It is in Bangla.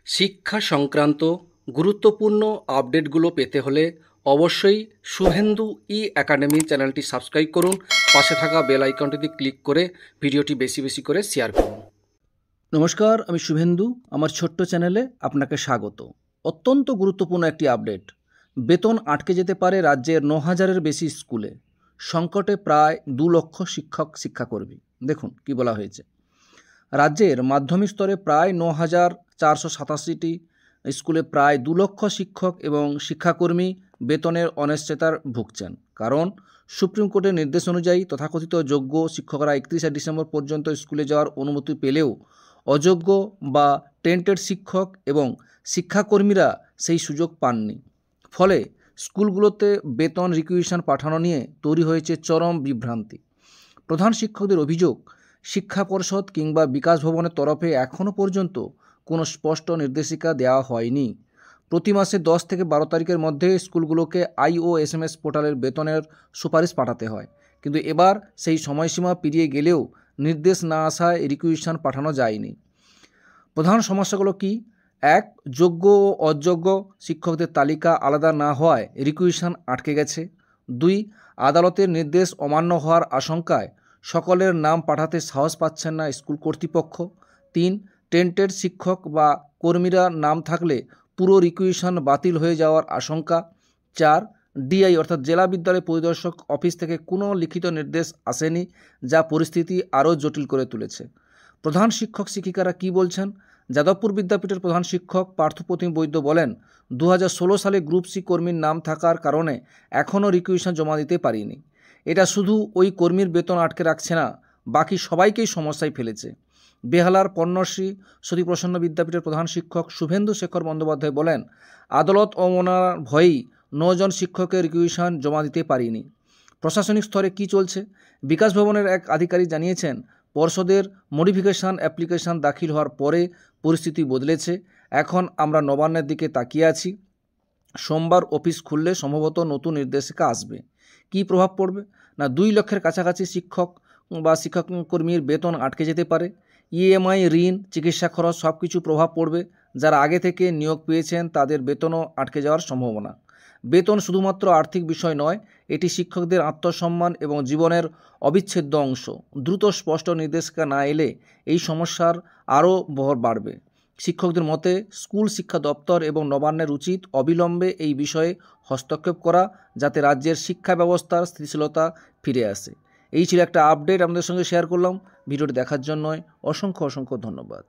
শিক্ষা সংক্রান্ত গুরুত্বপূর্ণ আপডেটগুলো পেতে হলে অবশ্যই শুভেন্দু একাডেমি চ্যানেলটি সাবস্ক্রাইব করুন। পাশে থাকা বেল আইকনটিতে ক্লিক করে ভিডিওটি বেশি বেশি করে শেয়ার করুন। নমস্কার, আমি শুভেন্দু। আমার ছোট্ট চ্যানেলে আপনাকে স্বাগত। অত্যন্ত গুরুত্বপূর্ণ একটি আপডেট। বেতন আটকে যেতে পারে রাজ্যের ৯,০০০-এর বেশি স্কুলে। সংকটে প্রায় ২ লক্ষ শিক্ষাকর্মী। দেখুন কি বলা হয়েছে। রাজ্যের মাধ্যমিক স্তরে প্রায় ৯,৪৮৭টি স্কুলে প্রায় ২ লক্ষ শিক্ষক এবং শিক্ষাকর্মী বেতনের অনিশ্চয়তার ভুগছেন। কারণ সুপ্রিম কোর্টের নির্দেশ অনুযায়ী তথাকথিত যোগ্য শিক্ষকরা ৩১শে ডিসেম্বর পর্যন্ত স্কুলে যাওয়ার অনুমতি পেলেও অযোগ্য বা টেন্টেড শিক্ষক এবং শিক্ষাকর্মীরা সেই সুযোগ পাননি। ফলে স্কুলগুলোতে বেতন রিকুইজিশন পাঠানো নিয়ে তৈরি হয়েছে চরম বিভ্রান্তি। প্রধান শিক্ষকদের অভিযোগ, শিক্ষা পর্ষদ কিংবা বিকাশ ভবনের তরফে এখনও পর্যন্ত কোনো স্পষ্ট নির্দেশিকা দেওয়া হয়নি। প্রতি মাসে ১০ থেকে ১২ তারিখের মধ্যে স্কুলগুলোকে IOSMS পোর্টালের বেতনের সুপারিশ পাঠাতে হয়, কিন্তু এবার সেই সময়সীমা পেরিয়ে গেলেও নির্দেশ না আসায় রিকুইজিশন পাঠানো যায়নি। প্রধান সমস্যাগুলো কি? ১. যোগ্য ও অযোগ্য শিক্ষকদের তালিকা আলাদা না হওয়ায় রিকুইজিশন আটকে গেছে। ২. আদালতের নির্দেশ অমান্য হওয়ার আশঙ্কায় সকলের নাম পাঠাতে সাহস পাচ্ছেন না স্কুল কর্তৃপক্ষ। ৩. টেন্টেড শিক্ষক বা কর্মীরা নাম থাকলে পুরো রিকুইজিশন বাতিল হয়ে যাওয়ার আশঙ্কা। ৪. DI অর্থাৎ জেলা বিদ্যালয় পরিদর্শক অফিস থেকে কোনো লিখিত নির্দেশ আসেনি, যা পরিস্থিতি আরও জটিল করে তুলেছে। প্রধান শিক্ষক শিক্ষিকারা কি বলছেন? যাদবপুর বিদ্যাপীঠের প্রধান শিক্ষক পার্থপ্রতিম বৈদ্য বলেন, ২০১৬ সালে গ্রুপ সি কর্মীর নাম থাকার কারণে এখনও রিকুইজিশন জমা দিতে পারিনি। এটা শুধু ওই কর্মীর বেতন আটকে রাখছে না, বাকি সবাইকেই সমস্যায় ফেলেছে। বেহালার পণ্যশ্রী সতীপ্রসন্ন বিদ্যাপীঠের প্রধান শিক্ষক শুভেন্দু শেখর বন্দ্যোপাধ্যায় বলেন, আদালত অবমাননার ভয়েই ৯ জন শিক্ষকের রিকুইজিশন জমা দিতে পারিনি। প্রশাসনিক স্তরে কি চলছে? বিকাশ ভবনের এক আধিকারিক জানিয়েছেন, পর্ষদের মডিফিকেশন অ্যাপ্লিকেশন দাখিল হওয়ার পরে পরিস্থিতি বদলেছে। এখন আমরা নবান্নের দিকে তাকিয়ে আছি। সোমবার অফিস খুললে সম্ভবত নতুন নির্দেশিকা আসবে। কী প্রভাব পড়বে? না, ২ লক্ষের কাছাকাছি শিক্ষক বা শিক্ষাকর্মীর বেতন আটকে যেতে পারে। EMI, ঋণ, চিকিৎসা খরচ সব কিছু প্রভাব পড়বে। যারা আগে থেকে নিয়োগ পেয়েছেন তাদের বেতনও আটকে যাওয়ার সম্ভাবনা। বেতন শুধুমাত্র আর্থিক বিষয় নয়, এটি শিক্ষকদের আত্মসম্মান এবং জীবনের অবিচ্ছেদ্য অংশ। দ্রুত স্পষ্ট নির্দেশিকা না এলে এই সমস্যার আরও বহর বাড়বে। শিক্ষকদের মতে স্কুল শিক্ষা দপ্তর এবং নবান্নের উচিত অবিলম্বে এই বিষয়ে হস্তক্ষেপ করা, যাতে রাজ্যের শিক্ষা ব্যবস্থার স্থিতিশীলতা ফিরে আসে। এই ছিল একটা আপডেট আমাদের সঙ্গে শেয়ার করলাম। ভিডিওটি দেখার জন্য অসংখ্য ধন্যবাদ।